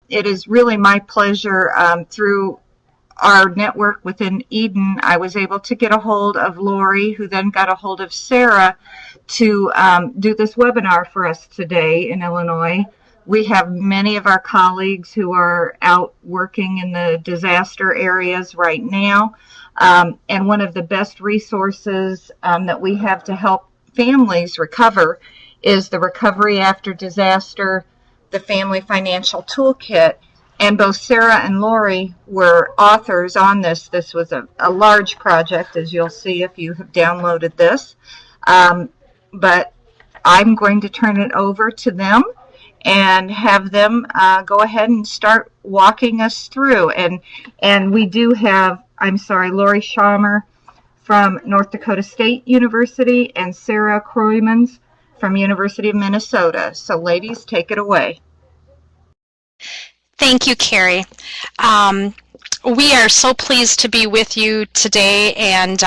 it is really my pleasure through our network within Eden, I was able to get a hold of Lori, who then got a hold of Sarah to do this webinar for us today in Illinois. We have many of our colleagues who are out working in the disaster areas right now. And one of the best resources that we have to help families recover is the Recovery After Disaster, the Family Financial Toolkit. And both Sarah and Lori were authors on this. This was a large project, as you'll see if you have downloaded this. But I'm going to turn it over to them and have them go ahead and start walking us through. And we do have, Lori Schammer from North Dakota State University and Sarah Kroymans from University of Minnesota. So ladies, take it away. Thank you, Carrie. We are so pleased to be with you today, and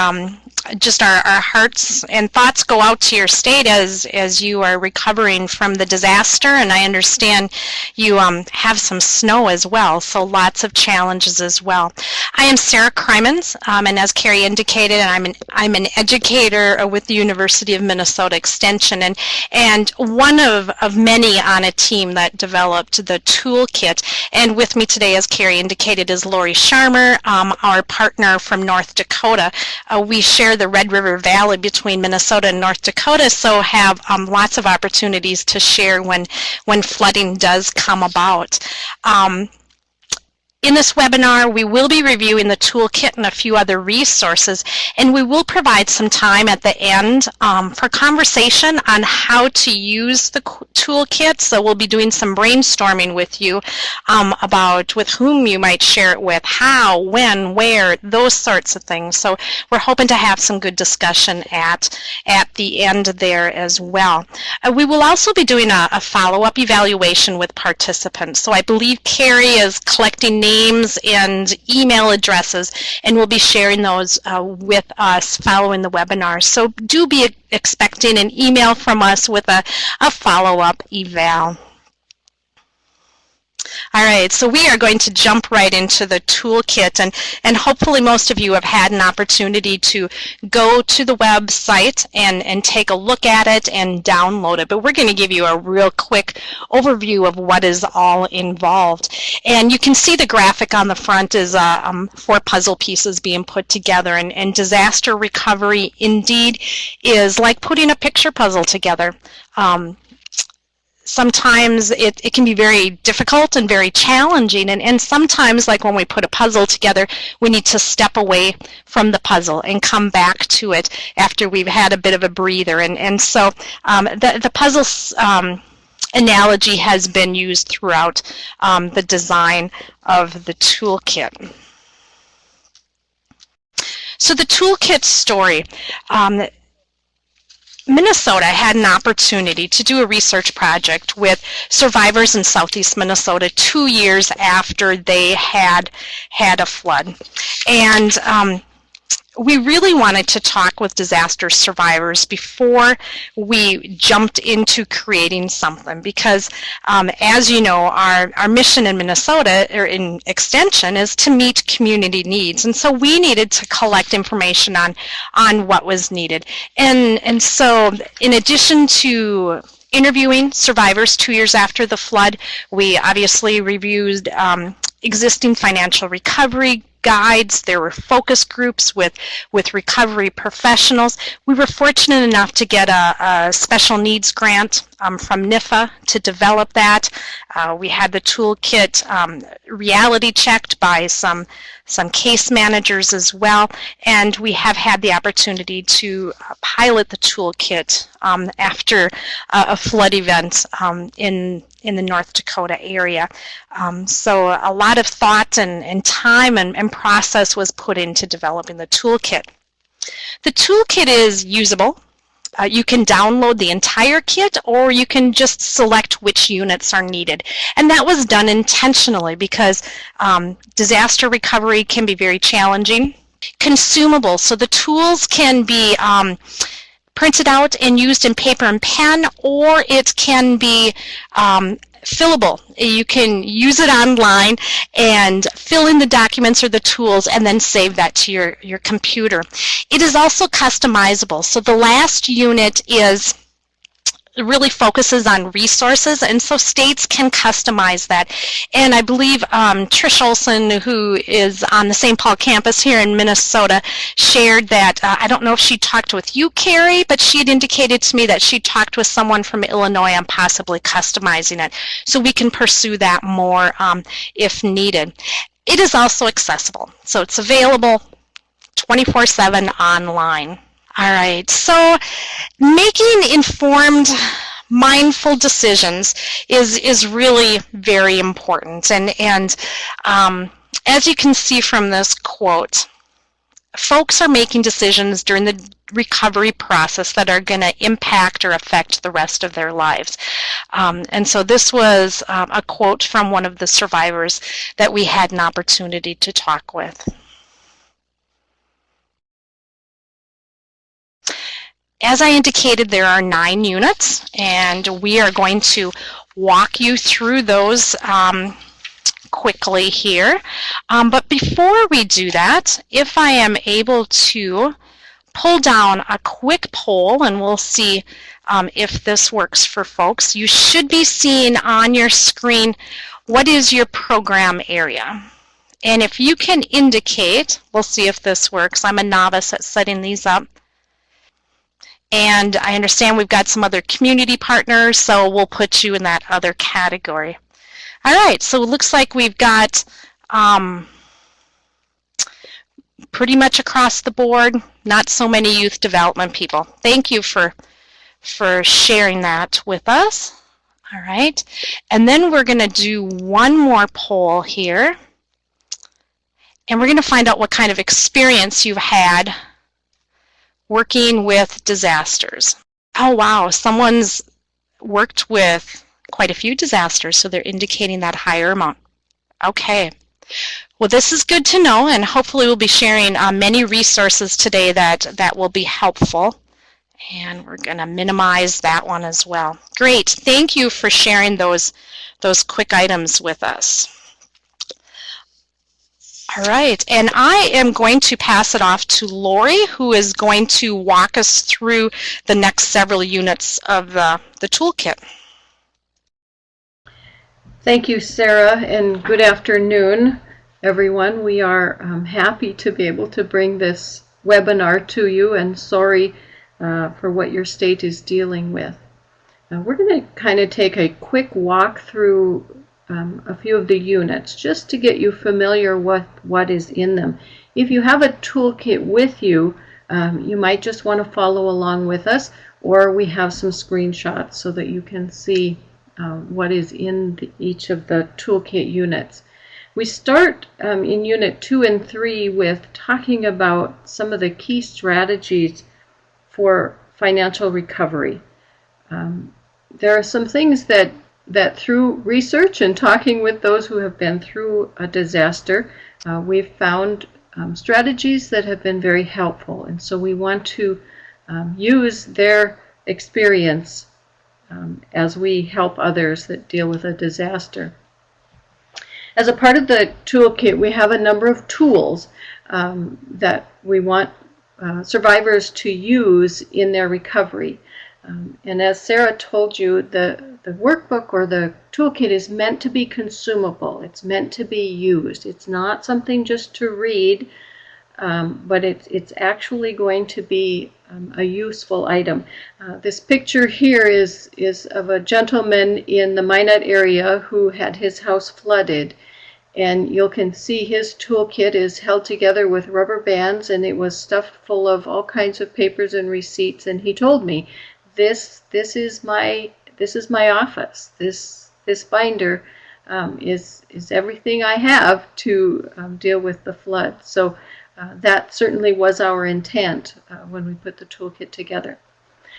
just our hearts and thoughts go out to your state as you are recovering from the disaster, and I understand you have some snow as well, so lots of challenges as well. I am Sarah Kroymans, and as Carrie indicated, I'm an educator with the University of Minnesota Extension, and one of many on a team that developed the toolkit. And with me today, as Carrie indicated, is Lori Schammer, our partner from North Dakota. We share the Red River Valley between Minnesota and North Dakota, so have lots of opportunities to share when flooding does come about. In this webinar, we will be reviewing the toolkit and a few other resources, and we will provide some time at the end for conversation on how to use the toolkit. So we'll be doing some brainstorming with you about with whom you might share it with, how, when, where, those sorts of things. So we're hoping to have some good discussion at the end there as well. We will also be doing a follow-up evaluation with participants. So I believe Carrie is collecting names and email addresses, and we'll be sharing those with us following the webinar. So do be expecting an email from us with a follow-up eval. All right, so we are going to jump right into the toolkit, and hopefully most of you have had an opportunity to go to the website and take a look at it and download it. But we're going to give you a real quick overview of what is all involved. And you can see the graphic on the front is 4 puzzle pieces being put together, and disaster recovery indeed is like putting a picture puzzle together. Sometimes it can be very difficult and very challenging, and sometimes, like when we put a puzzle together, we need to step away from the puzzle and come back to it after we've had a bit of a breather. And so the puzzle analogy has been used throughout the design of the toolkit. So the Toolkit Story. Minnesota had an opportunity to do a research project with survivors in southeast Minnesota 2 years after they had a flood. And we really wanted to talk with disaster survivors before we jumped into creating something, because as you know, our mission in Minnesota, or in Extension, is to meet community needs. And so we needed to collect information on what was needed. And so in addition to interviewing survivors 2 years after the flood, we obviously reviewed existing financial recovery guides. There were focus groups with recovery professionals. We were fortunate enough to get a special needs grant from NIFA to develop that. We had the toolkit reality checked by some case managers as well, and we have had the opportunity to pilot the toolkit after a flood event in the North Dakota area. So a lot of thought and time and process was put into developing the toolkit. The toolkit is usable. You can download the entire kit, or you can just select which units are needed. And that was done intentionally because disaster recovery can be very challenging. Consumable, so the tools can be printed out and used in paper and pen, or it can be fillable. You can use it online and fill in the documents or the tools and then save that to your computer. It is also customizable. So the last unit really focuses on resources, and so states can customize that. And I believe Trish Olson, who is on the St. Paul campus here in Minnesota, shared that, I don't know if she talked with you, Carrie, but she had indicated to me that she talked with someone from Illinois on possibly customizing it. So we can pursue that more if needed. It is also accessible, so it's available 24/7 online. All right, so making informed, mindful decisions is really very important. And as you can see from this quote, folks are making decisions during the recovery process that are going to impact or affect the rest of their lives. And so this was a quote from one of the survivors that we had an opportunity to talk with. As I indicated, there are 9 units, and we are going to walk you through those quickly here. But before we do that, if I am able to pull down a quick poll, and we'll see if this works for folks, you should be seeing on your screen what is your program area. And if you can indicate, we'll see if this works. I'm a novice at setting these up. And I understand we've got some other community partners, so we'll put you in that other category. All right, so it looks like we've got pretty much across the board, not so many youth development people. Thank you for sharing that with us. All right, and then we're going to do one more poll here, and we're going to find out what kind of experience you've had working with disasters. Oh wow, someone's worked with quite a few disasters, so they're indicating that higher amount. Okay, well this is good to know, and hopefully we'll be sharing many resources today that will be helpful. And we're going to minimize that one as well. Great, thank you for sharing those quick items with us. All right, and I am going to pass it off to Lori, who is going to walk us through the next several units of the toolkit. Thank you, Sarah, and good afternoon, everyone. We are happy to be able to bring this webinar to you, and sorry for what your state is dealing with. We're going to kind of take a quick walk through a few of the units just to get you familiar with what is in them. If you have a toolkit with you, you might just want to follow along with us, or we have some screenshots so that you can see what is in each of the toolkit units. We start in Unit 2 and 3 with talking about some of the key strategies for financial recovery. There are some things that through research and talking with those who have been through a disaster, we've found strategies that have been very helpful. And so we want to use their experience as we help others that deal with a disaster. As a part of the toolkit, we have a number of tools that we want survivors to use in their recovery. And as Sarah told you, the workbook or the toolkit is meant to be consumable. It's meant to be used. It's not something just to read, but it's actually going to be a useful item. This picture here is of a gentleman in the Minot area who had his house flooded. And you can see his toolkit is held together with rubber bands, and it was stuffed full of all kinds of papers and receipts. And he told me, this is my office. This binder is everything I have to deal with the flood. So that certainly was our intent when we put the toolkit together.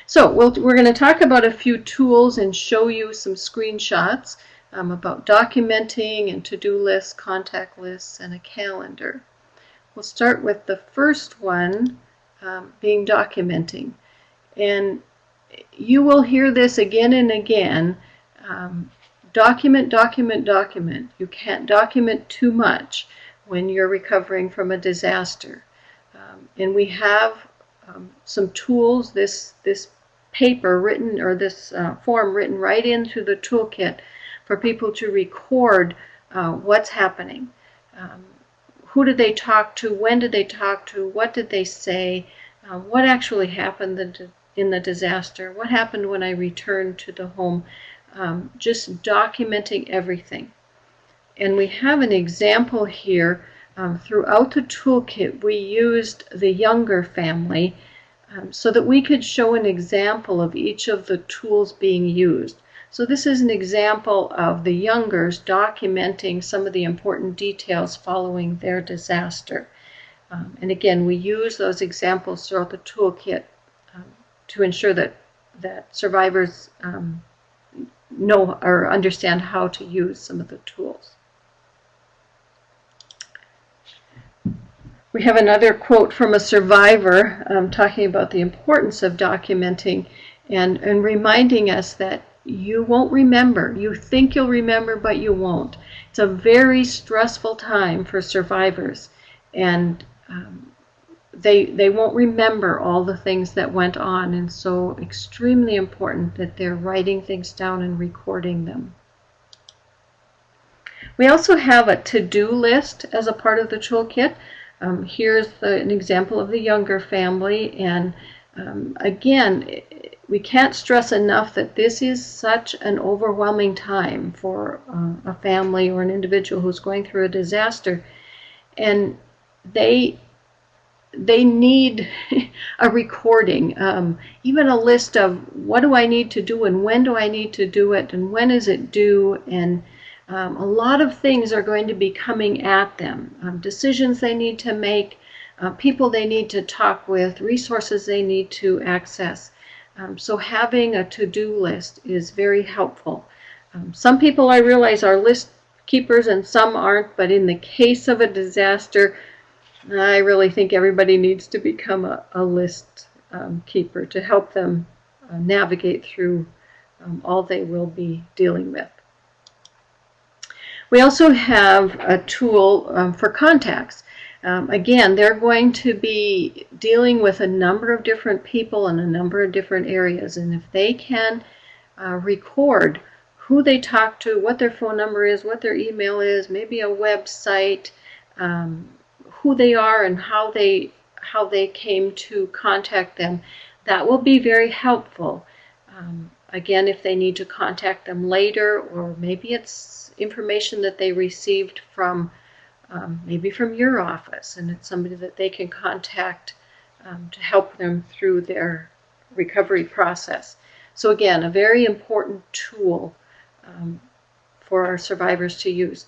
So we're going to talk about a few tools and show you some screenshots about documenting and to-do lists, contact lists, and a calendar. We'll start with the first one being documenting. And you will hear this again and again, document, document, document. You can't document too much when you're recovering from a disaster. And we have some tools, this paper written, or this form written right into the toolkit for people to record what's happening. Who did they talk to? When did they talk to? What did they say? What actually happened in the disaster? What happened when I returned to the home? Just documenting everything. And we have an example here. Throughout the toolkit, we used the younger family so that we could show an example of each of the tools being used. So this is an example of the youngers documenting some of the important details following their disaster. And again, we use those examples throughout the toolkit to ensure that survivors know or understand how to use some of the tools. We have another quote from a survivor talking about the importance of documenting and reminding us that you won't remember. You think you'll remember, but you won't. It's a very stressful time for survivors, and they won't remember all the things that went on, and so extremely important that they're writing things down and recording them. We also have a to-do list as a part of the toolkit. Here's an example of the younger family, and again, we can't stress enough that this is such an overwhelming time for a family or an individual who's going through a disaster, and they need a recording, even a list of what do I need to do and when do I need to do it and when is it due, and a lot of things are going to be coming at them. Decisions they need to make, people they need to talk with, resources they need to access. So having a to-do list is very helpful. Some people, I realize, are list keepers and some aren't, but in the case of a disaster, I really think everybody needs to become a list keeper to help them navigate through all they will be dealing with. We also have a tool for contacts. Again, they're going to be dealing with a number of different people in a number of different areas, and if they can record who they talk to, what their phone number is, what their email is, maybe a website, who they are and how they came to contact them, that will be very helpful. Again, if they need to contact them later, or maybe it's information that they received from maybe from your office, and it's somebody that they can contact to help them through their recovery process. So again, a very important tool for our survivors to use.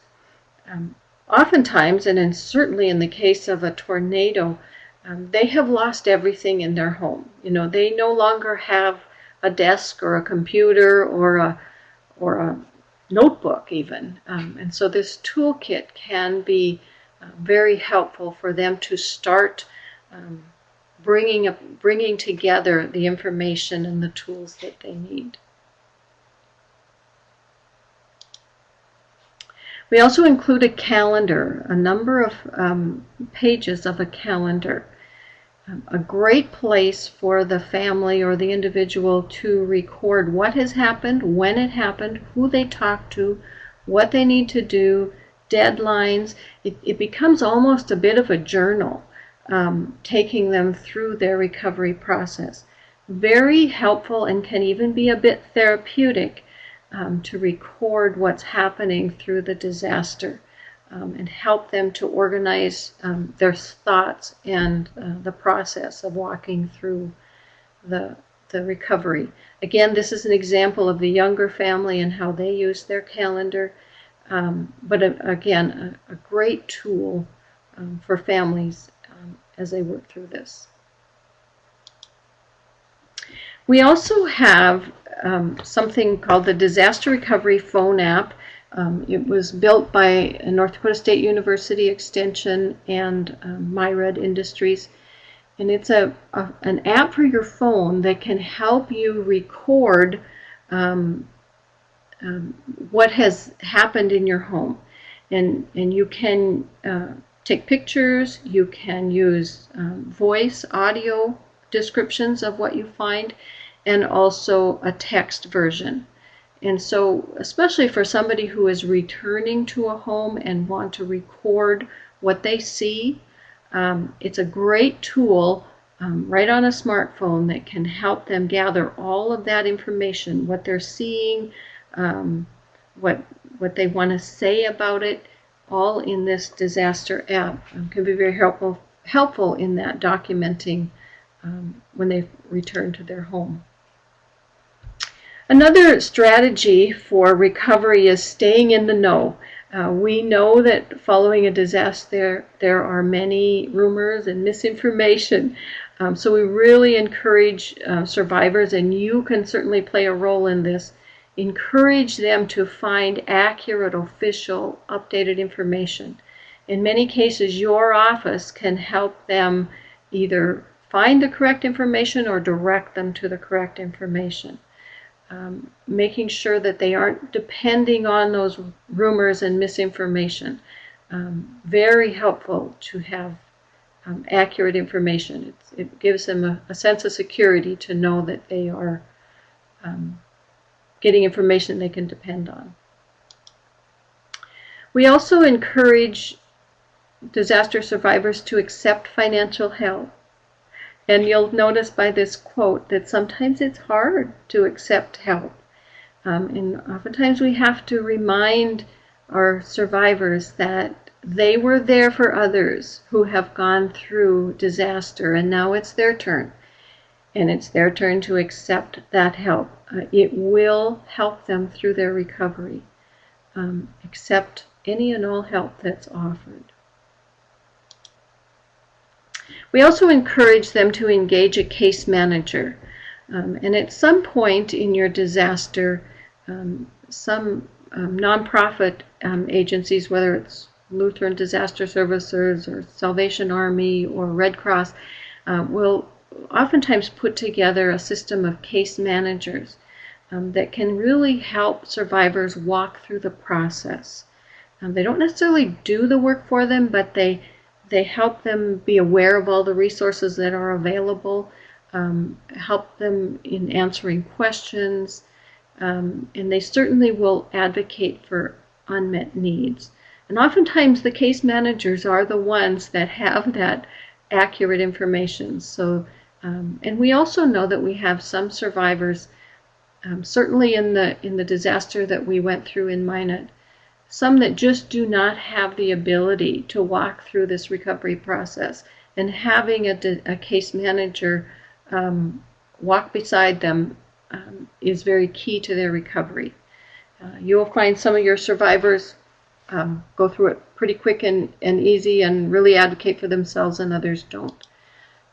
Oftentimes, and certainly in the case of a tornado, they have lost everything in their home. You know, they no longer have a desk or a computer or a notebook even. And so this toolkit can be very helpful for them to start bringing together the information and the tools that they need. We also include a calendar, a number of pages of a calendar. A great place for the family or the individual to record what has happened, when it happened, who they talked to, what they need to do, deadlines. It becomes almost a bit of a journal, taking them through their recovery process. Very helpful and can even be a bit therapeutic to record what's happening through the disaster. And help them to organize their thoughts and the process of walking through the recovery. Again, this is an example of the younger family and how they use their calendar, but again, a great tool for families as they work through this. We also have something called the Disaster Recovery Phone app. It was built by North Dakota State University Extension and MyRed Industries. And it's an app for your phone that can help you record what has happened in your home. And you can take pictures, you can use voice, audio descriptions of what you find, and also a text version. And so, especially for somebody who is returning to a home and want to record what they see, it's a great tool right on a smartphone that can help them gather all of that information, what they're seeing, what they want to say about it, all in this disaster app. Can be very helpful in that documenting when they return to their home. Another strategy for recovery is staying in the know. We know that following a disaster, there are many rumors and misinformation. So we really encourage survivors, and you can certainly play a role in this, encourage them to find accurate, official, updated information. In many cases, your office can help them either find the correct information or direct them to the correct information. Making sure that they aren't depending on those rumors and misinformation. Very helpful to have accurate information. It gives them a sense of security to know that they are getting information they can depend on. We also encourage disaster survivors to accept financial help. And you'll notice by this quote that sometimes it's hard to accept help. And oftentimes we have to remind our survivors that they were there for others who have gone through disaster, and now it's their turn. And it's their turn to accept that help. It will help them through their recovery. Accept any and all help that's offered. We also encourage them to engage a case manager. And at some point in your disaster, some nonprofit agencies, whether it's Lutheran Disaster Services or Salvation Army or Red Cross, will oftentimes put together a system of case managers that can really help survivors walk through the process. They don't necessarily do the work for them, but they help them be aware of all the resources that are available, help them in answering questions, and they certainly will advocate for unmet needs. And oftentimes the case managers are the ones that have that accurate information. So, and we also know that we have some survivors, certainly in the disaster that we went through in Minot, some that just do not have the ability to walk through this recovery process, and having a case manager walk beside them is very key to their recovery. You will find some of your survivors go through it pretty quick and easy and really advocate for themselves, and others don't.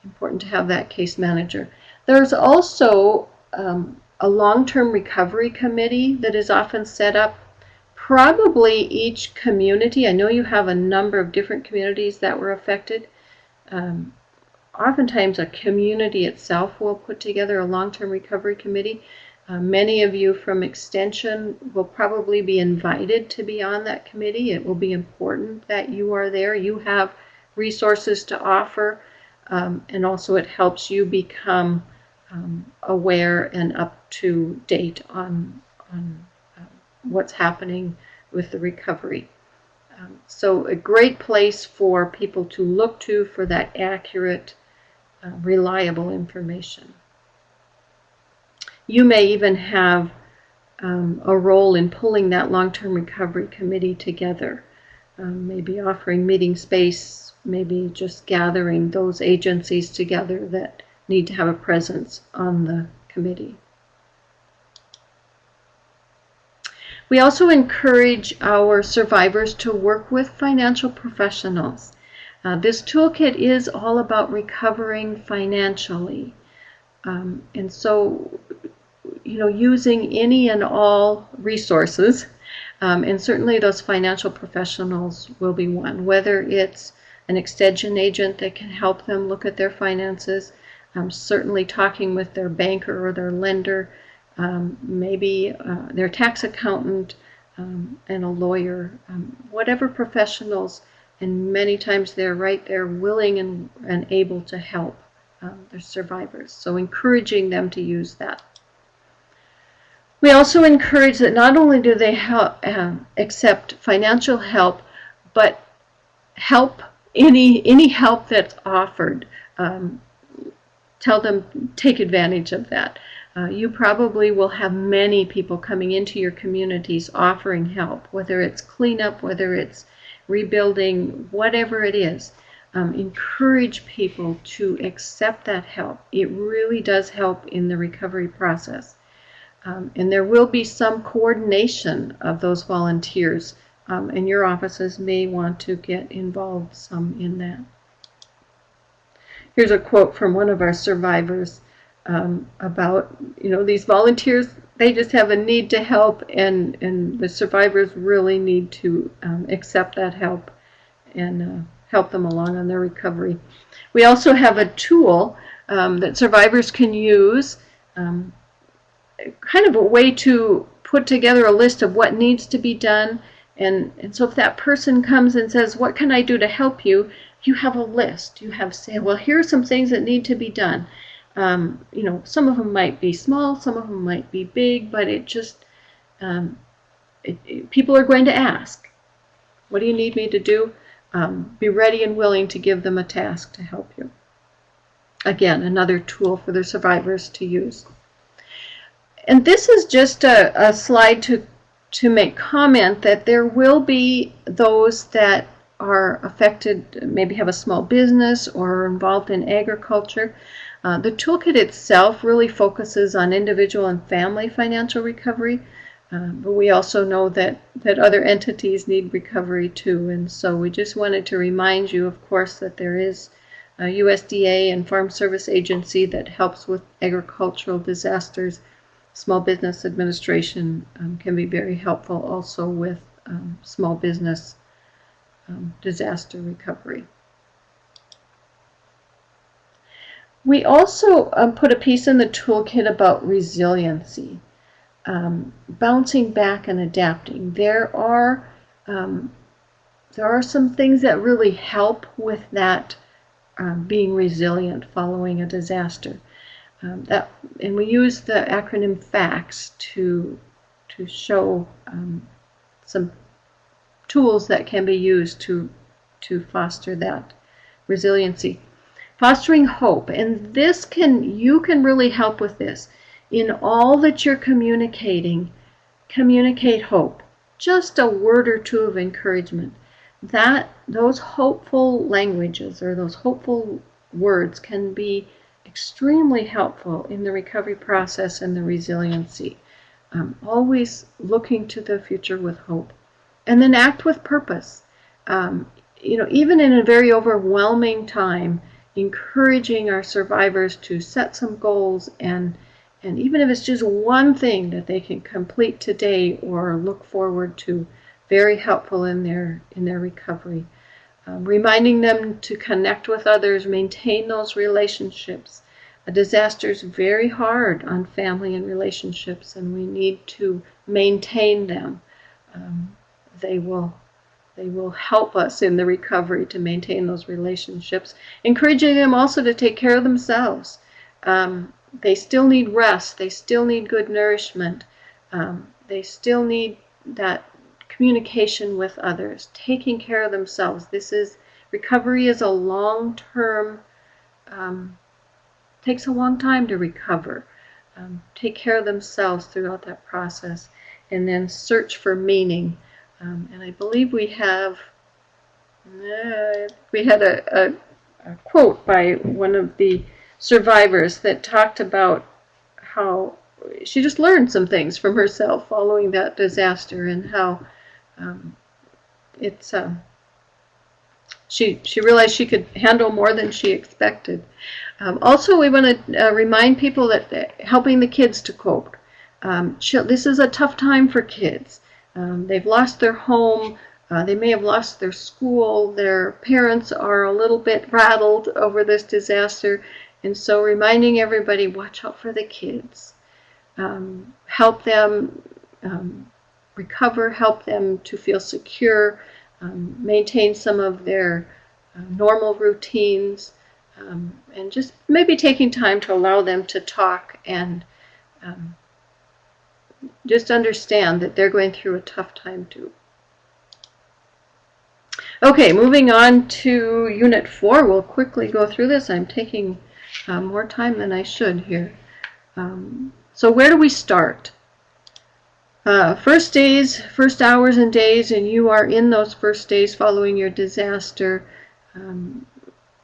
Important to have that case manager. There's also a long-term recovery committee that is often set up. Probably each community, I know you have a number of different communities that were affected. Oftentimes a community itself will put together a long-term recovery committee. Many of you from Extension will probably be invited to be on that committee. It will be important that you are there. You have resources to offer, and also it helps you become aware and up to date on what's happening with the recovery. So a great place for people to look to for that accurate, reliable information. You may even have a role in pulling that long-term recovery committee together, maybe offering meeting space, maybe just gathering those agencies together that need to have a presence on the committee. We also encourage our survivors to work with financial professionals. This toolkit is all about recovering financially. And so, using any and all resources, and certainly those financial professionals will be one, whether it's an extension agent that can help them look at their finances, certainly talking with their banker or their lender, maybe their tax accountant, and a lawyer, whatever professionals, and many times they're right there willing and able to help their survivors. So encouraging them to use that. We also encourage that not only do they accept financial help, but any help that's offered. Tell them, take advantage of that. You probably will have many people coming into your communities offering help, whether it's cleanup, whether it's rebuilding, whatever it is. Encourage people to accept that help. It really does help in the recovery process. And there will be some coordination of those volunteers, and your offices may want to get involved some in that. Here's a quote from one of our survivors about, these volunteers, they just have a need to help, and the survivors really need to accept that help and help them along on their recovery. We also have a tool that survivors can use, kind of a way to put together a list of what needs to be done. And so if that person comes and says, what can I do to help you? You have a list. You have say, well, here are some things that need to be done. Some of them might be small, some of them might be big, but it just, people are going to ask, what do you need me to do? Be ready and willing to give them a task to help you. Again, another tool for the survivors to use. And this is just a slide to make comment that there will be those that are affected, maybe have a small business or are involved in agriculture. The toolkit itself really focuses on individual and family financial recovery, but we also know that other entities need recovery too, and so we just wanted to remind you, of course, that there is a USDA and Farm Service Agency that helps with agricultural disasters. Small Business Administration can be very helpful also with small business disaster recovery. We also put a piece in the toolkit about resiliency, bouncing back and adapting. There are some things that really help with that being resilient following a disaster. And we use the acronym FACTS to show some tools that can be used to foster that resiliency. Fostering hope, and you can really help with this. In all that you're communicating, communicate hope. Just a word or two of encouragement. Those hopeful languages or those hopeful words can be extremely helpful in the recovery process and the resiliency. Always looking to the future with hope. And then act with purpose. Even in a very overwhelming time, encouraging our survivors to set some goals, and even if it's just one thing that they can complete today or look forward to, very helpful in their recovery. Reminding them to connect with others, maintain those relationships. A disaster is very hard on family and relationships, and we need to maintain them. They will help us in the recovery to maintain those relationships. Encouraging them also to take care of themselves. They still need rest. They still need good nourishment. They still need that communication with others, taking care of themselves. Recovery is a long-term, takes a long time to recover. Take care of themselves throughout that process, and then search for meaning. And I believe we had a quote by one of the survivors that talked about how she just learned some things from herself following that disaster, and how she realized she could handle more than she expected. Also, we want to remind people that helping the kids to cope. This is a tough time for kids. They've lost their home. They may have lost their school. Their parents are a little bit rattled over this disaster. And so reminding everybody, watch out for the kids. help them recover, help them to feel secure, maintain some of their normal routines, and just maybe taking time to allow them to talk and just understand that they're going through a tough time too. Okay, moving on to Unit 4. We'll quickly go through this. I'm taking more time than I should here. So where do we start? First days, first hours and days, and you are in those first days following your disaster.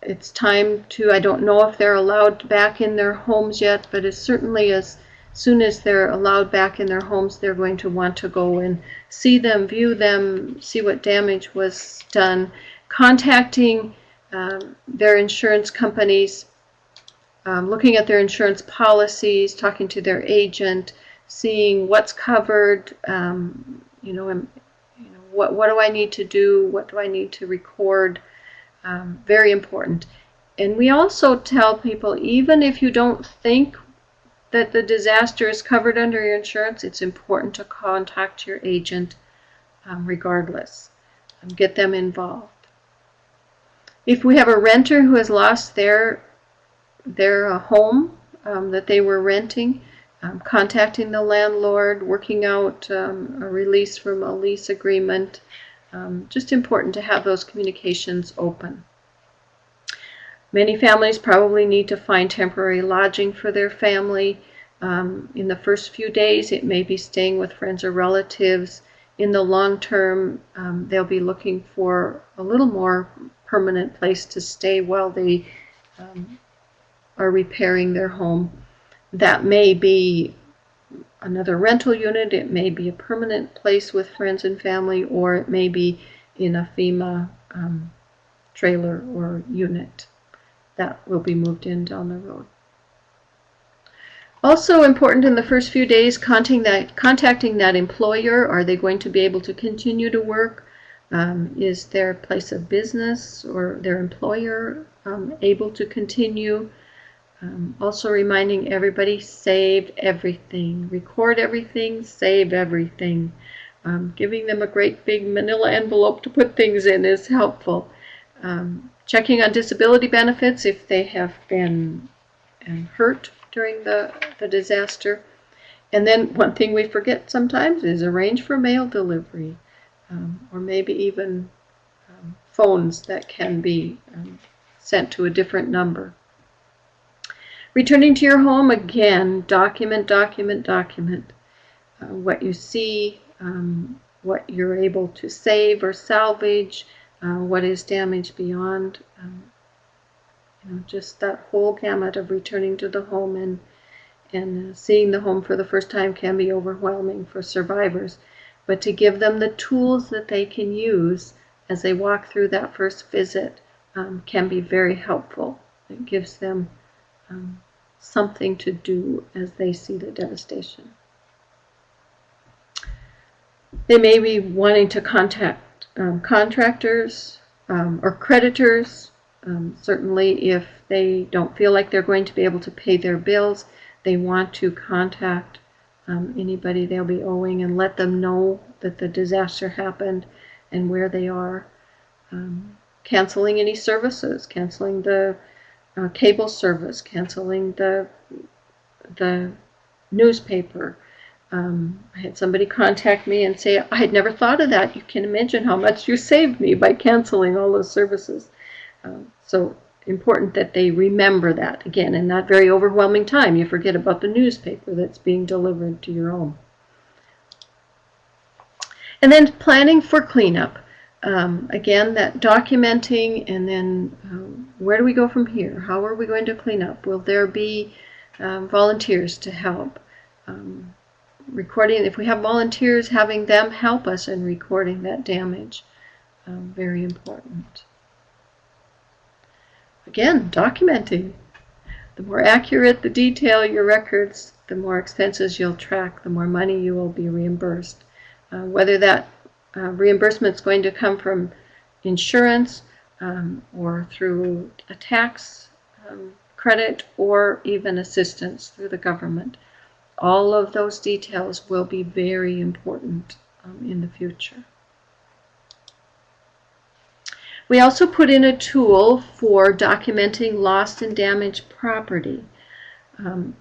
It's time to, I don't know if they're allowed back in their homes yet, but it's certainly as soon as they're allowed back in their homes, they're going to want to go and see them, view them, see what damage was done, contacting their insurance companies, looking at their insurance policies, talking to their agent, seeing what's covered, what do I need to do, what do I need to record. Very important. And we also tell people, even if you don't think that the disaster is covered under your insurance, it's important to contact your agent regardless. Get them involved. If we have a renter who has lost their home that they were renting, contacting the landlord, working out a release from a lease agreement. Just important to have those communications open. Many families probably need to find temporary lodging for their family. In the first few days, it may be staying with friends or relatives. In the long term, they'll be looking for a little more permanent place to stay while they are repairing their home. That may be another rental unit, it may be a permanent place with friends and family, or it may be in a FEMA trailer or unit that will be moved in down the road. Also important in the first few days, contacting that employer. Are they going to be able to continue to work? Is their place of business or their employer able to continue? Also reminding everybody, save everything, record everything, save everything. Giving them a great big manila envelope to put things in is helpful. Checking on disability benefits if they have been hurt during the disaster. And then one thing we forget sometimes is arrange for mail delivery, or maybe even phones that can be sent to a different number. Returning to your home, again, document what you see, what you're able to save or salvage, what is damaged beyond. Just that whole gamut of returning to the home and seeing the home for the first time can be overwhelming for survivors. But to give them the tools that they can use as they walk through that first visit can be very helpful. It gives them something to do as they see the devastation. They may be wanting to contact contractors or creditors. Certainly if they don't feel like they're going to be able to pay their bills, they want to contact anybody they'll be owing and let them know that the disaster happened and where they are. Canceling any services, canceling the cable service, canceling the newspaper. I had somebody contact me and say, I had never thought of that. You can imagine how much you saved me by canceling all those services. So important that they remember that. Again, in that very overwhelming time, you forget about the newspaper that's being delivered to your home. And then planning for cleanup. Again, that documenting, and then where do we go from here? How are we going to clean up? Will there be volunteers to help? Recording, if we have volunteers, having them help us in recording that damage. Very important. Again, documenting. The more accurate the detail your records, the more expenses you'll track, the more money you will be reimbursed. Whether that reimbursement is going to come from insurance or through a tax credit or even assistance through the government. all of those details will be very important in the future. We also put in a tool for documenting lost and damaged property.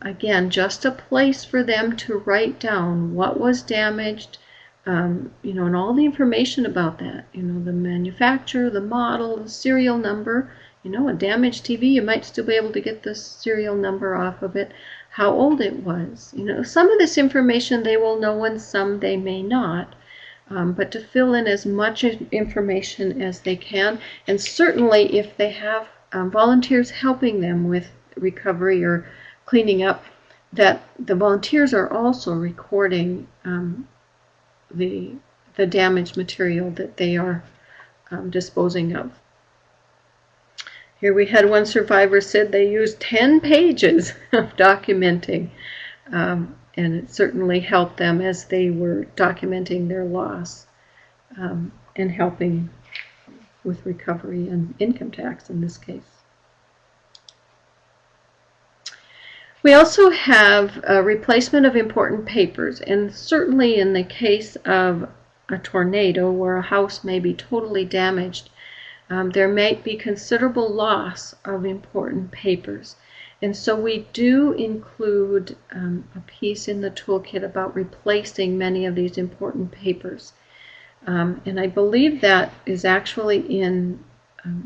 Again, just a place for them to write down what was damaged, and all the information about that. The manufacturer, the model, the serial number. A damaged TV, you might still be able to get the serial number off of it, how old it was. Some of this information they will know and some they may not. But to fill in as much information as they can, and certainly if they have volunteers helping them with recovery or cleaning up, that the volunteers are also recording the damaged material that they are disposing of. Here we had one survivor said they used 10 pages of documenting, and it certainly helped them as they were documenting their loss and helping with recovery and income tax in this case. We also have a replacement of important papers, and certainly in the case of a tornado where a house may be totally damaged, there might be considerable loss of important papers. And so we do include a piece in the toolkit about replacing many of these important papers. And I believe that is actually in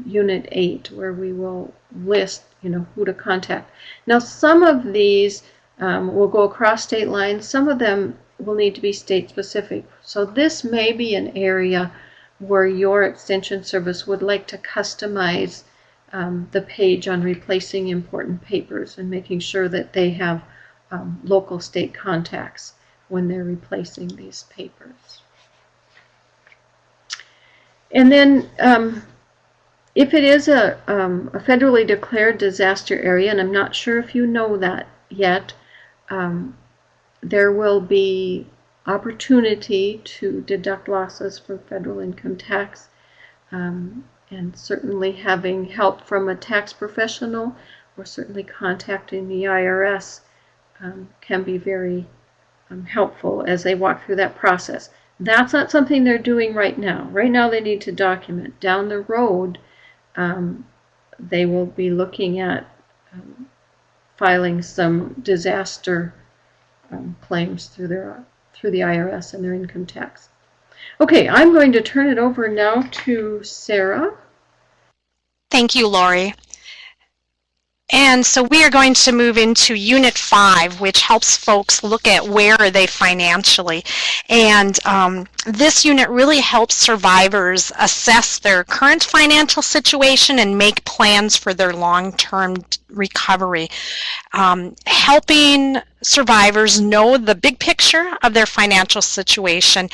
Unit 8, where we will list who to contact. Now, some of these will go across state lines. Some of them will need to be state specific. So this may be an area where your extension service would like to customize the page on replacing important papers and making sure that they have local state contacts when they're replacing these papers. And then if it is a federally declared disaster area, and I'm not sure if you know that yet, there will be opportunity to deduct losses for federal income tax, and certainly having help from a tax professional or certainly contacting the IRS can be very helpful as they walk through that process. That's not something they're doing right now. Right now they need to document. Down the road, they will be looking at filing some disaster claims through the IRS and their income tax. Okay, I'm going to turn it over now to Sarah. Thank you, Lori. And so we are going to move into Unit 5, which helps folks look at where are they financially. And this unit really helps survivors assess their current financial situation and make plans for their long-term recovery. Helping survivors know the big picture of their financial situation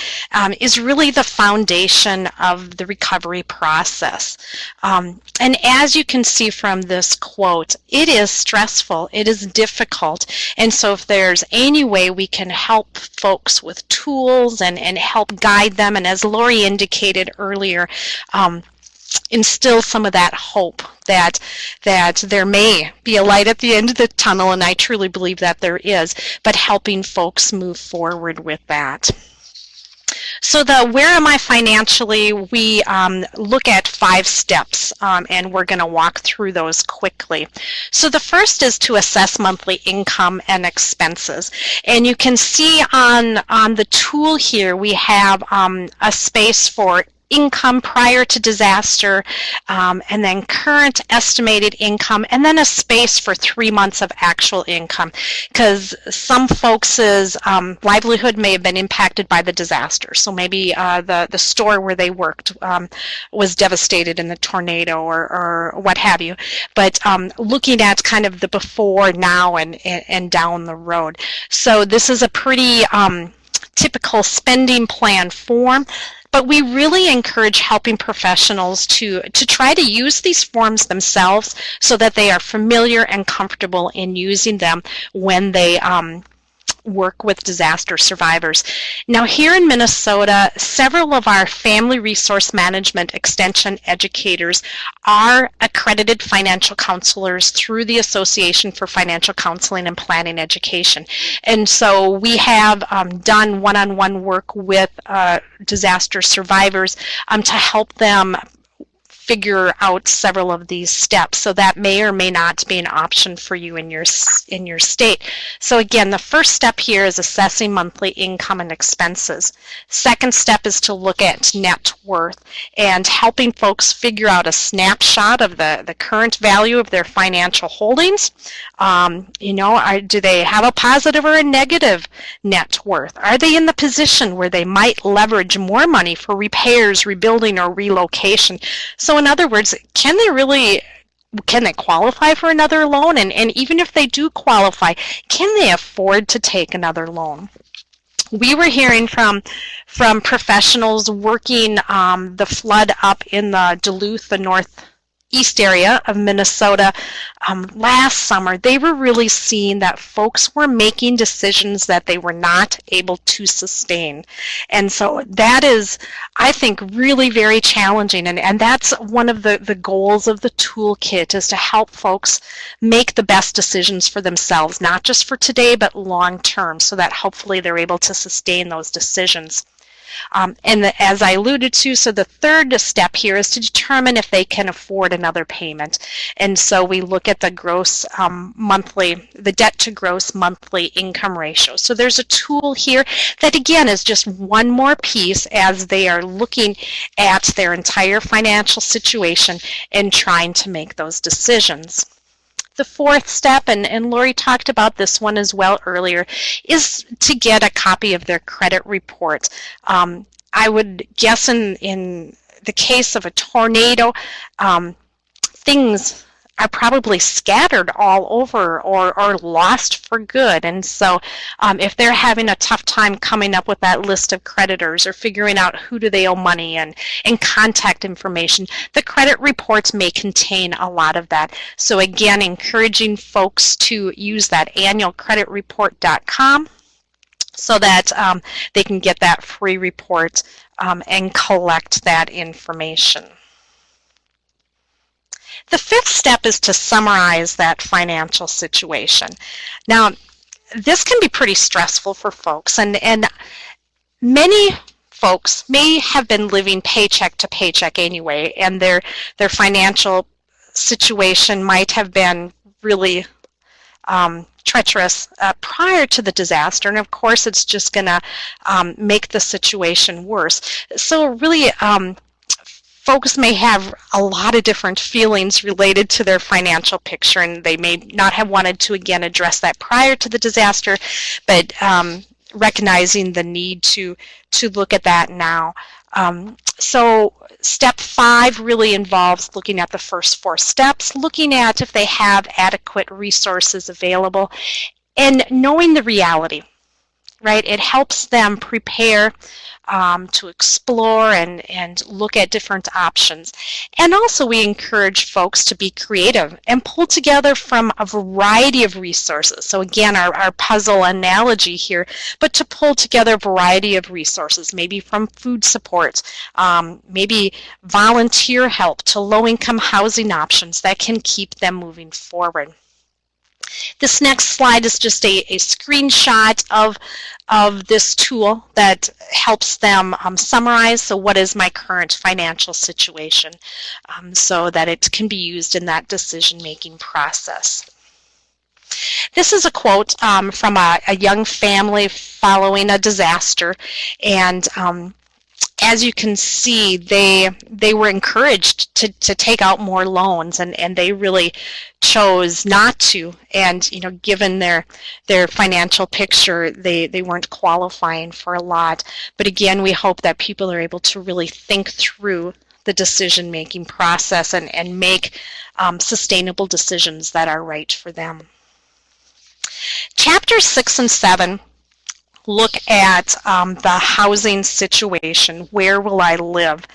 is really the foundation of the recovery process. And as you can see from this quote, it is stressful, it is difficult, and so if there's any way we can help folks with tools and help guide them, and as Lori indicated earlier, instill some of that hope that there may be a light at the end of the tunnel, and I truly believe that there is, but helping folks move forward with that. So the where am I financially, we look at 5 steps, and we're going to walk through those quickly. So the first is to assess monthly income and expenses. And you can see on the tool here we have a space for income prior to disaster, and then current estimated income, and then a space for 3 months of actual income, because some folks' livelihood may have been impacted by the disaster. So maybe the store where they worked was devastated in the tornado or what have you. But looking at kind of the before, now, and down the road. So this is a pretty typical spending plan form. But we really encourage helping professionals to try to use these forms themselves so that they are familiar and comfortable in using them when they work with disaster survivors. Now, here in Minnesota, several of our family resource management extension educators are accredited financial counselors through the Association for Financial Counseling and Planning Education. And so we have done one-on-one work with disaster survivors to help them figure out several of these steps. So that may or may not be an option for you in your state. So again, the first step here is assessing monthly income and expenses. Second step is to look at net worth and helping folks figure out a snapshot of the current value of their financial holdings. Do they have a positive or a negative net worth? Are they in the position where they might leverage more money for repairs, rebuilding, or relocation? So in other words, can they qualify for another loan? And even if they do qualify, can they afford to take another loan? We were hearing from professionals working the flood up in the Duluth, the northeast area of Minnesota last summer. They were really seeing that folks were making decisions that they were not able to sustain. And so that is, I think, really very challenging. And that's one of the goals of the toolkit, is to help folks make the best decisions for themselves, not just for today, but long term, so that hopefully they're able to sustain those decisions. As I alluded to, so the third step here is to determine if they can afford another payment. And so we look at the gross the debt to gross monthly income ratio. So there's a tool here that, again, is just one more piece as they are looking at their entire financial situation and trying to make those decisions. The fourth step, and Lori talked about this one as well earlier, is to get a copy of their credit report. I would guess in the case of a tornado, things are probably scattered all over or lost for good. And so if they're having a tough time coming up with that list of creditors or figuring out who do they owe money and contact information, the credit reports may contain a lot of that. So again, encouraging folks to use that annualcreditreport.com so that they can get that free report and collect that information. The fifth step is to summarize that financial situation. Now, this can be pretty stressful for folks, and many folks may have been living paycheck to paycheck anyway, and their financial situation might have been really treacherous prior to the disaster, and of course it's just going to make the situation worse. So really, folks may have a lot of different feelings related to their financial picture, and they may not have wanted to, again, address that prior to the disaster, but recognizing the need to look at that now. So step 5 really involves looking at the first 4 steps, looking at if they have adequate resources available, and knowing the reality, right? It helps them prepare to explore and look at different options. And also we encourage folks to be creative and pull together from a variety of resources. So again, our puzzle analogy here, but to pull together a variety of resources, maybe from food support, maybe volunteer help, to low-income housing options that can keep them moving forward. This next slide is just a screenshot of this tool that helps them summarize, so what is my current financial situation, so that it can be used in that decision-making process. This is a quote from a young family following a disaster, and as you can see, they were encouraged to take out more loans, and they really chose not to. And given their financial picture, they weren't qualifying for a lot. But again, we hope that people are able to really think through the decision-making process and make sustainable decisions that are right for them. Chapters 6 and 7 look at the housing situation. Where will I live?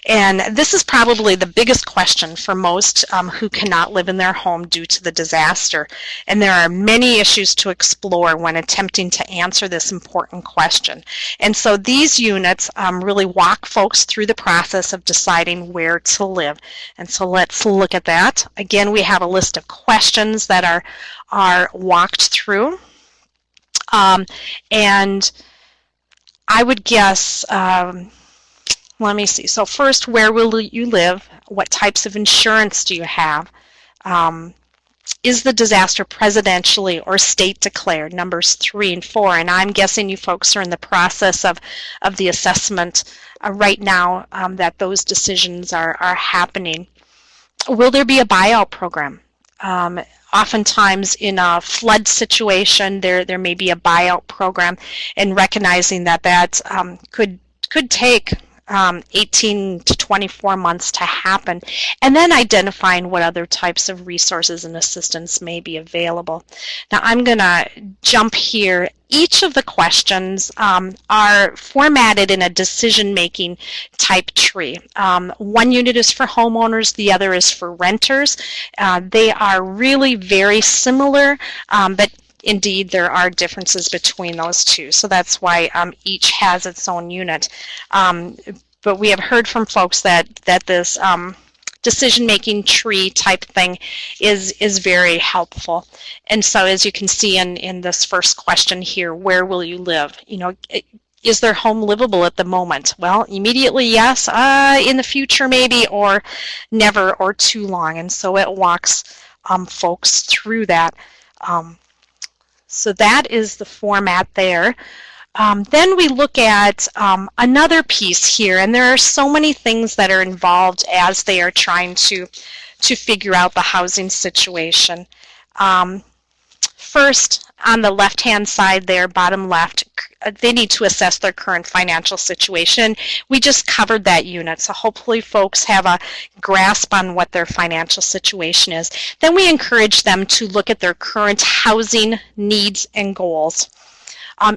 And this is probably the biggest question for most who cannot live in their home due to the disaster. And there are many issues to explore when attempting to answer this important question. And so these units really walk folks through the process of deciding where to live. And so let's look at that. Again, we have a list of questions that are walked through. And I would guess, let me see. So first, where will you live? What types of insurance do you have? Is the disaster presidentially or state declared? Numbers 3 and 4. And I'm guessing you folks are in the process of the assessment right now that those decisions are happening. Will there be a buyout program? Oftentimes in a flood situation, there may be a buyout program, and recognizing that could take 18 to 24 months to happen, and then identifying what other types of resources and assistance may be available. Now I'm going to jump here. Each of the questions are formatted in a decision-making type tree. One unit is for homeowners, the other is for renters. They are really very similar, but indeed there are differences between those two. So that's why each has its own unit. But we have heard from folks that this decision-making tree type thing is very helpful. And so as you can see in this first question here, where will you live? You know, is their home livable at the moment? Well, immediately yes, in the future maybe, or never, or too long. And so it walks folks through that. So that is the format there. Then we look at another piece here, and there are so many things that are involved as they are trying to figure out the housing situation. First, on the left-hand side there, bottom left, they need to assess their current financial situation. We just covered that unit, so hopefully folks have a grasp on what their financial situation is. Then we encourage them to look at their current housing needs and goals.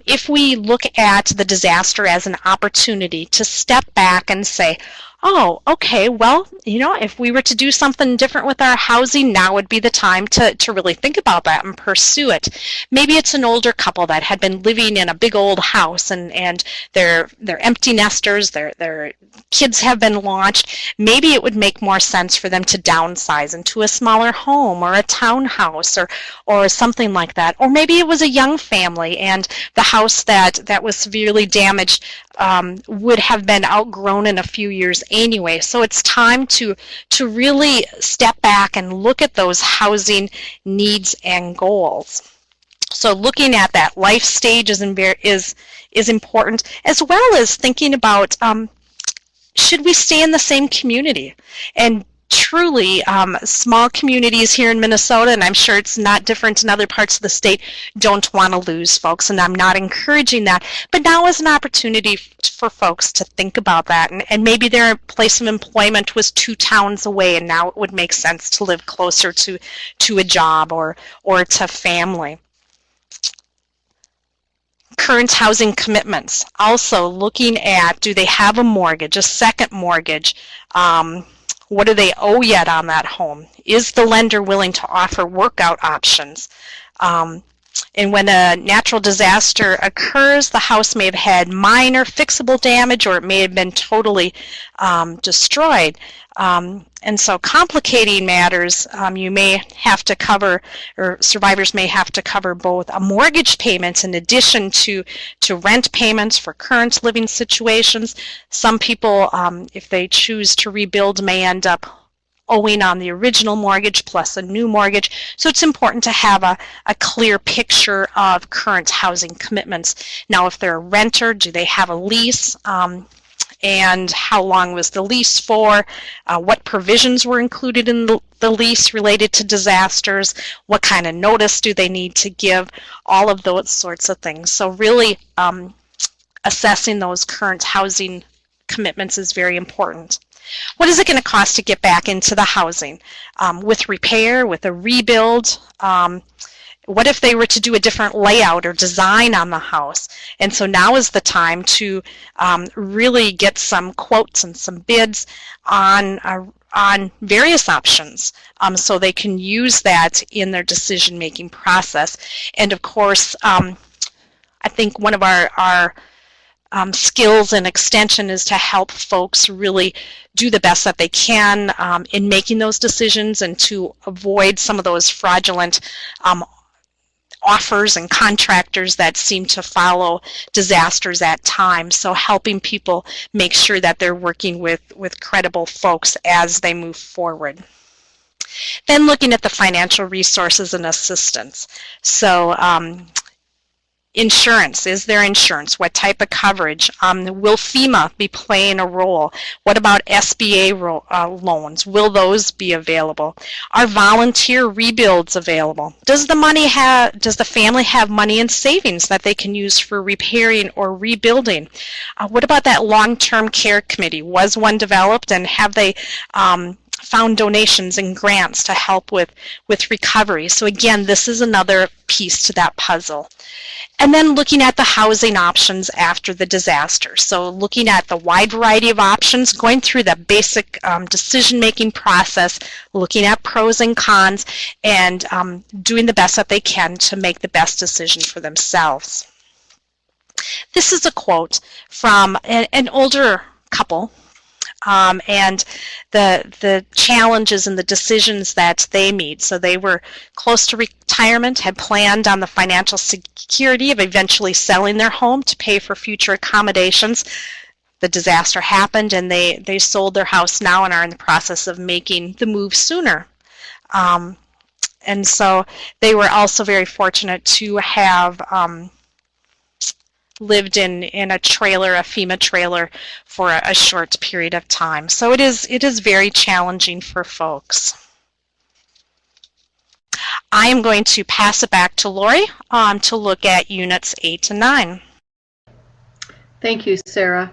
If we look at the disaster as an opportunity to step back and say, oh, okay, well, you know, if we were to do something different with our housing, now would be the time to really think about that and pursue it. Maybe it's an older couple that had been living in a big old house and they're empty nesters, their kids have been launched. Maybe it would make more sense for them to downsize into a smaller home or a townhouse or something like that. Or maybe it was a young family and the house that was severely damaged would have been outgrown in a few years anyway. So it's time to really step back and look at those housing needs and goals. So looking at that life stage is important, as well as thinking about should we stay in the same community? And truly, small communities here in Minnesota, and I'm sure it's not different in other parts of the state, don't want to lose folks, and I'm not encouraging that. But now is an opportunity for folks to think about that, and maybe their place of employment was 2 towns away, and now it would make sense to live closer to a job or to family. Current housing commitments. Also looking at, do they have a mortgage, a second mortgage? What do they owe yet on that home? Is the lender willing to offer workout options? And when a natural disaster occurs, the house may have had minor fixable damage, or it may have been totally destroyed. And so complicating matters, you may have to cover, or survivors may have to cover both a mortgage payment in addition to rent payments for current living situations. Some people, if they choose to rebuild, may end up owing on the original mortgage plus a new mortgage. So it's important to have a clear picture of current housing commitments. Now, if they're a renter, do they have a lease? And how long was the lease for? What provisions were included in the lease related to disasters? What kind of notice do they need to give? All of those sorts of things. So really assessing those current housing commitments is very important. What is it going to cost to get back into the housing? With repair, with a rebuild, What if they were to do a different layout or design on the house? And so now is the time to really get some quotes and some bids on various options, so they can use that in their decision-making process. And of course, I think one of our skills and extension is to help folks really do the best that they can in making those decisions, and to avoid some of those fraudulent offers and contractors that seem to follow disasters at times. So helping people make sure that they're working with credible folks as they move forward. Then looking at the financial resources and assistance. So insurance. Is there insurance? What type of coverage? Will FEMA be playing a role? What about SBA loans? Will those be available? Are volunteer rebuilds available? Does the family have money in savings that they can use for repairing or rebuilding? What about that long-term care committee? Was one developed, and have they found donations and grants to help with recovery? So again, this is another piece to that puzzle. And then looking at the housing options after the disaster. So looking at the wide variety of options, going through the basic decision-making process, looking at pros and cons, and doing the best that they can to make the best decision for themselves. This is a quote from an older couple, and the challenges and the decisions that they made. So they were close to retirement, had planned on the financial security of eventually selling their home to pay for future accommodations. The disaster happened, and they sold their house now and are in the process of making the move sooner. And so they were also very fortunate to have lived in a trailer, a FEMA trailer, for a short period of time. So it is very challenging for folks. I am going to pass it back to Lori to look at Units 8 and 9. Thank you, Sarah.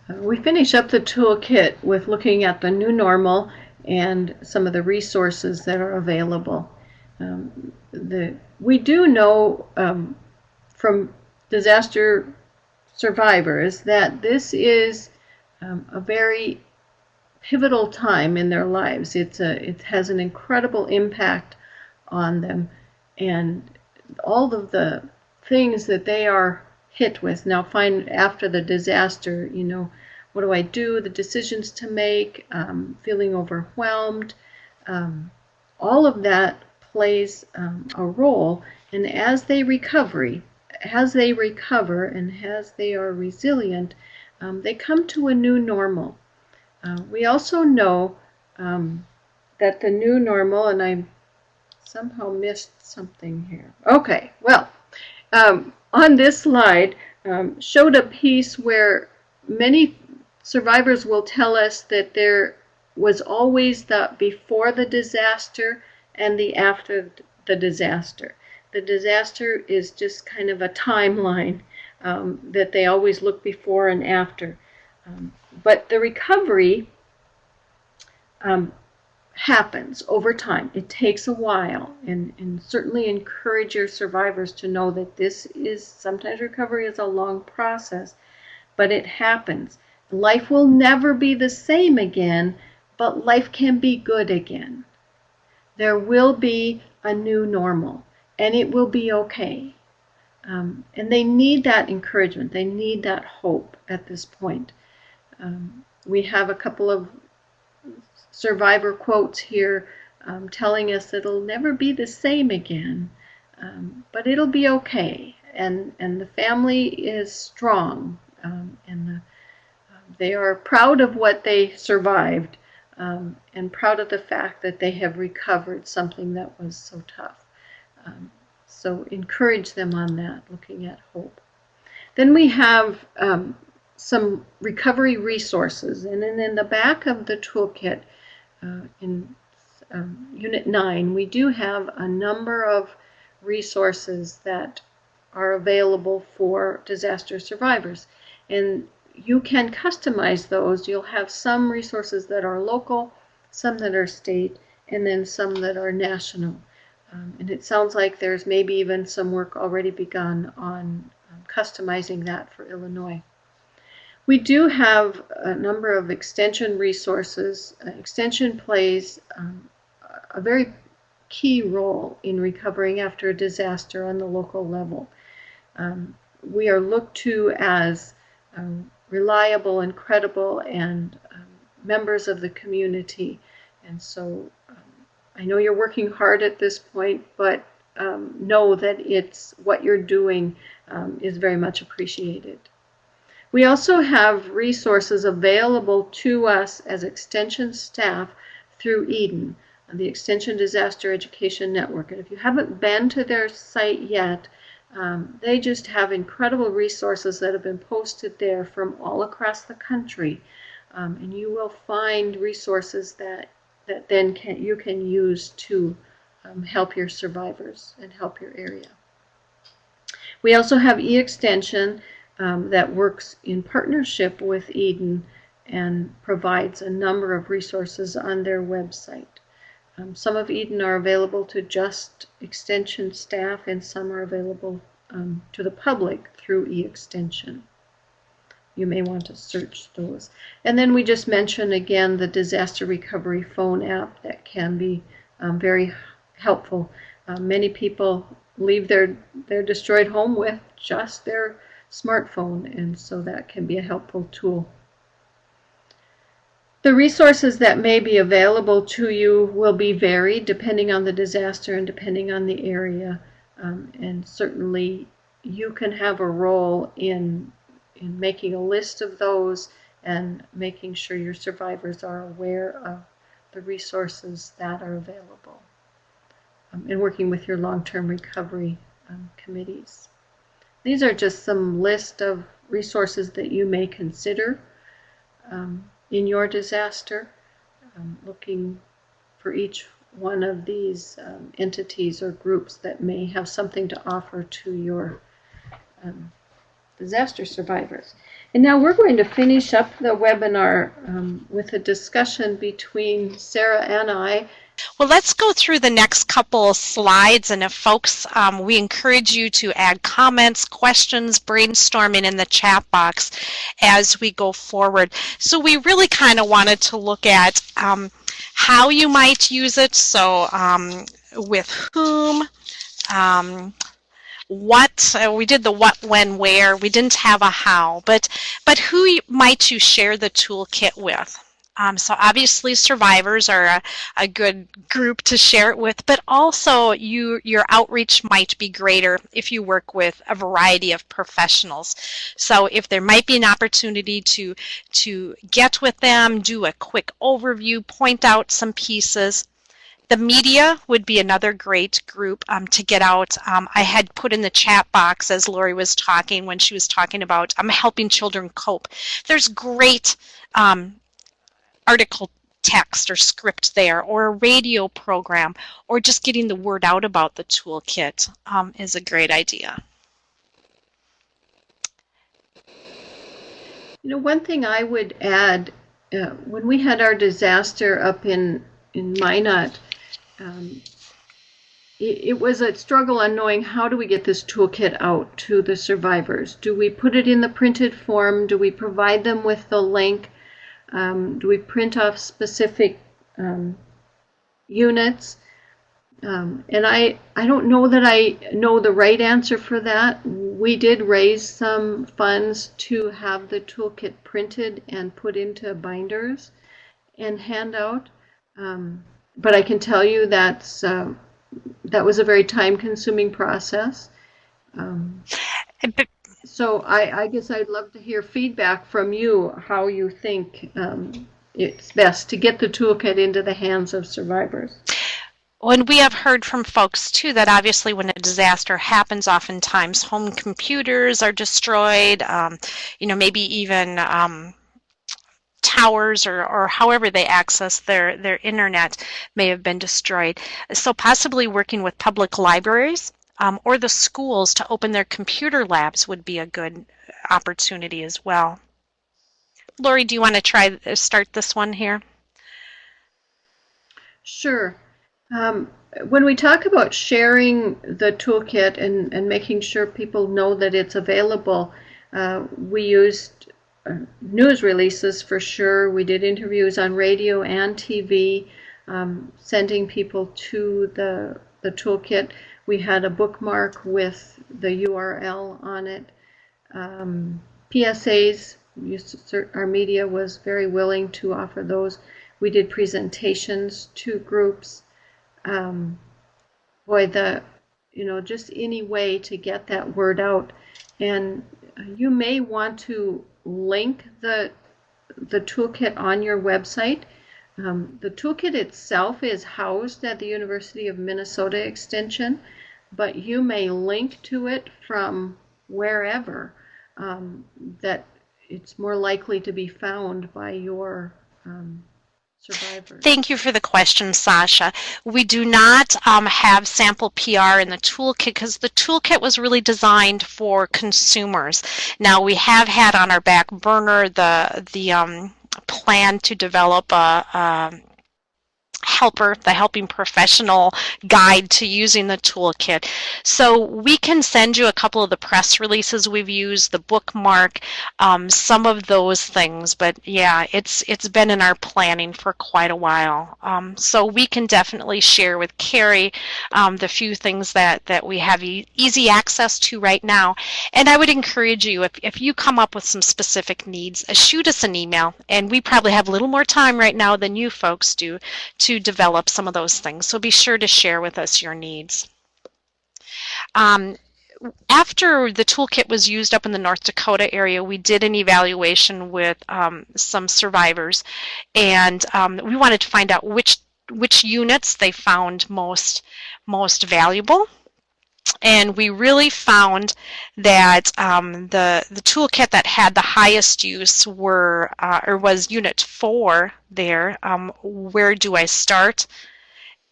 We finish up the toolkit with looking at the new normal and some of the resources that are available. We do know from disaster survivors that this is a very pivotal time in their lives. It has an incredible impact on them, and all of the things that they are hit with now. Find after the disaster, what do I do? The decisions to make, feeling overwhelmed, all of that plays a role. And as they recover and as they are resilient, they come to a new normal. We also know that the new normal, and I somehow missed something here. Okay, well, on this slide showed a piece where many survivors will tell us that there was always the before the disaster and the after the disaster. The disaster is just kind of a timeline that they always look before and after. But the recovery happens over time. It takes a while, and certainly encourage your survivors to know that sometimes recovery is a long process, but it happens. Life will never be the same again, but life can be good again. There will be a new normal, and it will be okay. And they need that encouragement. They need that hope at this point. We have a couple of survivor quotes here telling us that it'll never be the same again, but it'll be okay. And the family is strong, and they are proud of what they survived, and proud of the fact that they have recovered something that was so tough. So encourage them on that, looking at hope. Then we have some recovery resources, and then in the back of the toolkit, in Unit 9, we do have a number of resources that are available for disaster survivors. And you can customize those. You'll have some resources that are local, some that are state, and then some that are national. And it sounds like there's maybe even some work already begun on customizing that for Illinois. We do have a number of extension resources. Extension plays a very key role in recovering after a disaster on the local level. We are looked to as reliable and credible and members of the community. And so I know you're working hard at this point, but know that it's what you're doing is very much appreciated. We also have resources available to us as Extension staff through Eden, the Extension Disaster Education Network. And if you haven't been to their site yet, they just have incredible resources that have been posted there from all across the country. And you will find resources that then you can use to help your survivors and help your area. We also have eExtension that works in partnership with Eden and provides a number of resources on their website. Some of Eden are available to just Extension staff, and some are available to the public through eExtension. You may want to search those. And then we just mentioned again the disaster recovery phone app that can be very helpful. Many people leave their destroyed home with just their smartphone, and so that can be a helpful tool. The resources that may be available to you will be varied depending on the disaster and depending on the area, and certainly you can have a role in making a list of those and making sure your survivors are aware of the resources that are available, and working with your long-term recovery committees. These are just some list of resources that you may consider in your disaster, looking for each one of these entities or groups that may have something to offer to your disaster survivors. And now we're going to finish up the webinar with a discussion between Sarah and I. Well, let's go through the next couple slides, and if folks, we encourage you to add comments, questions, brainstorming in the chat box as we go forward. So we really kind of wanted to look at how you might use it, so with whom, what, we did the what, when, where, we didn't have a how, but who might you share the toolkit with? So obviously survivors are a good group to share it with, but also your outreach might be greater if you work with a variety of professionals. So if there might be an opportunity to get with them, do a quick overview, point out some pieces. The media would be another great group to get out. I had put in the chat box as Lori was talking when she was talking about helping children cope. There's great article text or script there, or a radio program, or just getting the word out about the toolkit is a great idea. You know, one thing I would add, when we had our disaster up in Minot, it was a struggle on knowing how do we get this toolkit out to the survivors. Do we put it in the printed form? Do we provide them with the link? Do we print off specific units? And I don't know that I know the right answer for that. We did raise some funds to have the toolkit printed and put into binders and hand out. But I can tell you that was a very time-consuming process. So I guess I'd love to hear feedback from you, how you think it's best to get the toolkit into the hands of survivors. And we have heard from folks, too, that obviously when a disaster happens, oftentimes home computers are destroyed, maybe even towers or however they access their internet may have been destroyed. So possibly working with public libraries or the schools to open their computer labs would be a good opportunity as well. Lori, do you want to start this one here? Sure. When we talk about sharing the toolkit and making sure people know that it's available, we used news releases for sure. We did interviews on radio and TV, sending people to the toolkit. We had a bookmark with the URL on it. PSAs, our media was very willing to offer those. We did presentations to groups. Just any way to get that word out. And you may want to link the toolkit on your website. The toolkit itself is housed at the University of Minnesota Extension, but you may link to it from wherever that it's more likely to be found by your survivors. Thank you for the question, Sasha. We do not have sample PR in the toolkit because the toolkit was really designed for consumers. Now, we have had on our back burner the plan to develop a the helping professional guide to using the toolkit. So we can send you a couple of the press releases we've used, the bookmark, some of those things. But yeah, it's been in our planning for quite a while. So we can definitely share with Carrie the few things that we have easy access to right now. And I would encourage you, if you come up with some specific needs, shoot us an email. And we probably have a little more time right now than you folks do to develop some of those things. So be sure to share with us your needs. After the toolkit was used up in the North Dakota area, we did an evaluation with some survivors, and we wanted to find out which units they found most valuable. And we really found that the toolkit that had the highest use was Unit 4 there. Where do I start?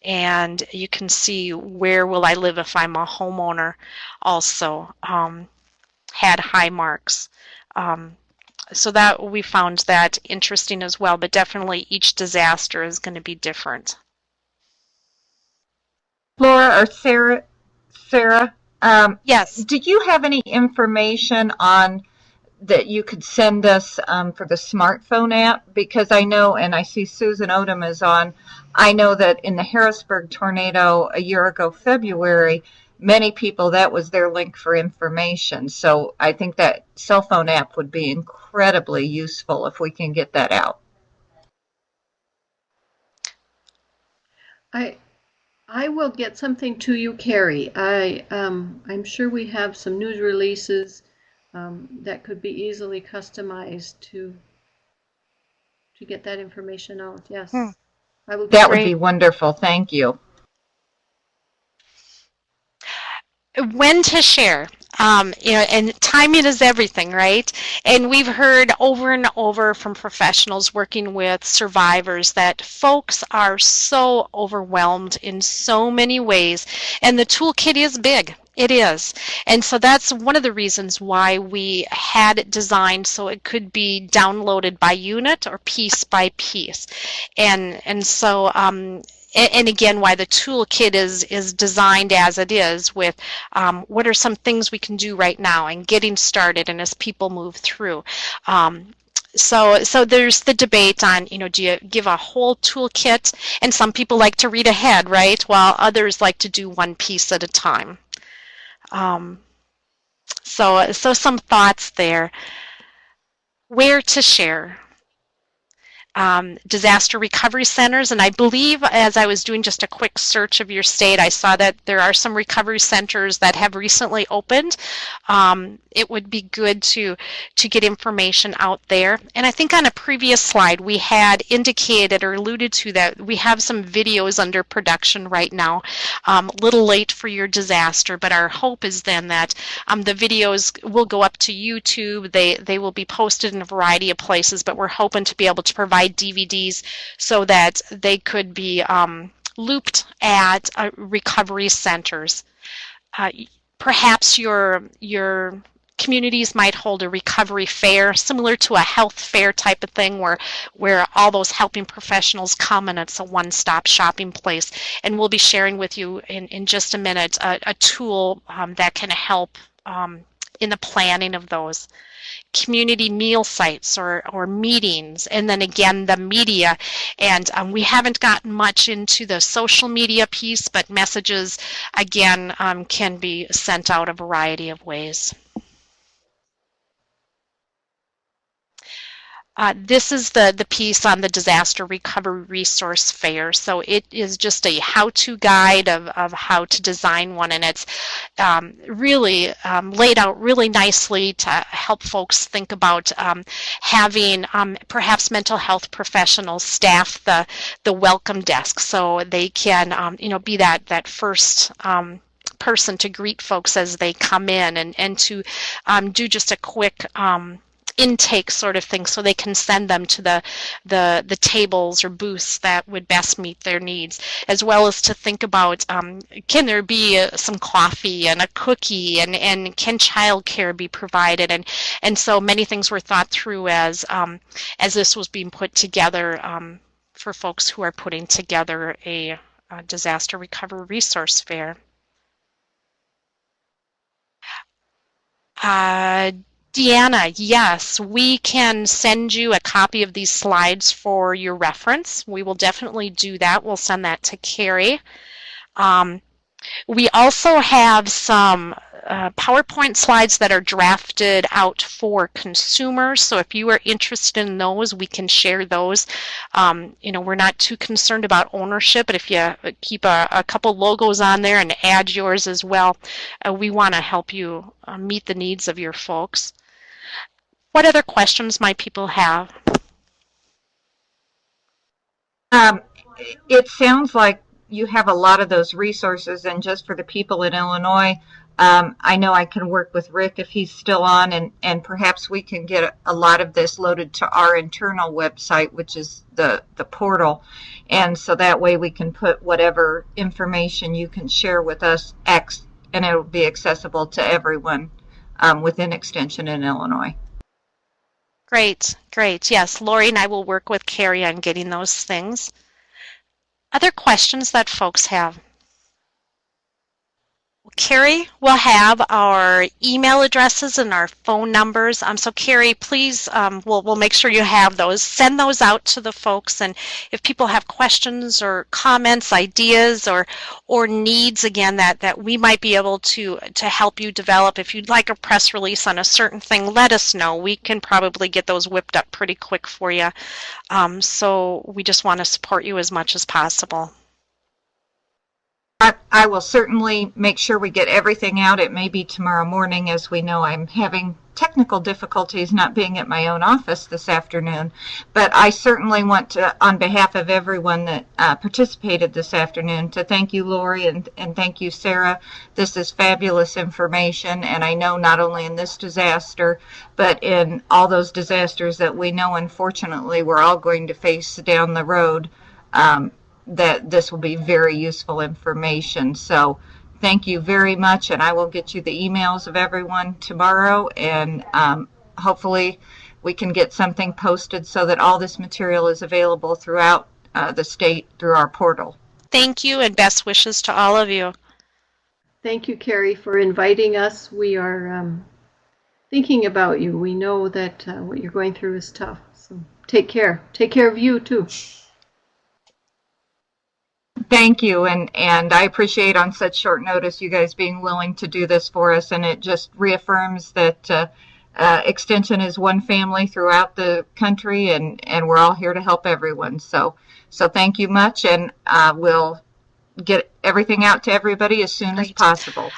And you can see where will I live if I'm a homeowner also had high marks. So that we found that interesting as well, but definitely each disaster is going to be different. Laura or Sarah, yes. Do you have any information on that you could send us for the smartphone app? Because I know, and I see Susan Odom is on, I know that in the Harrisburg tornado a year ago, February, many people, that was their link for information. So I think that cell phone app would be incredibly useful if we can get that out. I will get something to you, Carrie. I'm sure we have some news releases that could be easily customized to get that information out. Yes, I will. That would be wonderful. Thank you. When to share. And timing is everything, right? And we've heard over and over from professionals working with survivors that folks are so overwhelmed in so many ways, and the toolkit is big. It is. And so that's one of the reasons why we had it designed so it could be downloaded by unit or piece by piece. And so and again, why the toolkit is designed as it is, with what are some things we can do right now and getting started, and as people move through. So there's the debate on, do you give a whole toolkit? And some people like to read ahead, right? While others like to do one piece at a time. So some thoughts there. Where to share? Disaster recovery centers, and I believe as I was doing just a quick search of your state, I saw that there are some recovery centers that have recently opened. It would be good to get information out there. And I think on a previous slide we had indicated or alluded to that we have some videos under production right now. A little late for your disaster, but our hope is then that the videos will go up to YouTube. They will be posted in a variety of places, but we're hoping to be able to provide DVDs so that they could be looped at recovery centers. Perhaps your Communities might hold a recovery fair, similar to a health fair type of thing, where all those helping professionals come and it's a one-stop shopping place. And we'll be sharing with you in just a minute a tool that can help in the planning of those. Community meal sites or meetings, and then again the media. And we haven't gotten much into the social media piece, but messages again can be sent out a variety of ways. This is the piece on the Disaster Recovery Resource Fair. So it is just a how-to guide of how to design one, and it's really laid out really nicely to help folks think about having perhaps mental health professionals staff the welcome desk, so they can be that first person to greet folks as they come in, and to do just a quick intake sort of thing, so they can send them to the tables or booths that would best meet their needs, as well as to think about can there be some coffee and a cookie, and can childcare be provided, and so many things were thought through as this was being put together for folks who are putting together a disaster recovery resource fair. Deanna, yes, we can send you a copy of these slides for your reference. We will definitely do that. We'll send that to Carrie. We also have some PowerPoint slides that are drafted out for consumers. So if you are interested in those, we can share those. We're not too concerned about ownership, but if you keep a couple logos on there and add yours as well, we want to help you meet the needs of your folks. What other questions might people have? It sounds like you have a lot of those resources, and just for the people in Illinois, I know I can work with Rick if he's still on, and perhaps we can get a lot of this loaded to our internal website, which is the portal, and so that way we can put whatever information you can share with us, and it will be accessible to everyone within Extension in Illinois. Great, great. Yes, Lori and I will work with Carrie on getting those things. Other questions that folks have? Carrie will have our email addresses and our phone numbers. So Carrie, please, we'll make sure you have those. Send those out to the folks, and if people have questions or comments, ideas, or needs, again, that we might be able to help you develop. If you'd like a press release on a certain thing, let us know. We can probably get those whipped up pretty quick for you. So we just want to support you as much as possible. I will certainly make sure we get everything out. It may be tomorrow morning, as we know I'm having technical difficulties not being at my own office this afternoon. But I certainly want to, on behalf of everyone that participated this afternoon, to thank you, Lori, and thank you, Sarah. This is fabulous information, and I know not only in this disaster, but in all those disasters that we know, unfortunately, we're all going to face down the road, that this will be very useful information. So thank you very much, and I will get you the emails of everyone tomorrow, and hopefully we can get something posted so that all this material is available throughout the state through our portal. Thank you, and best wishes to all of you. Thank you, Carrie, for inviting us. We are thinking about you. We know that what you're going through is tough, so take care. Take care of you, too. Thank you, and I appreciate on such short notice you guys being willing to do this for us, and it just reaffirms that Extension is one family throughout the country, and we're all here to help everyone. So thank you much, and we'll get everything out to everybody as soon as possible.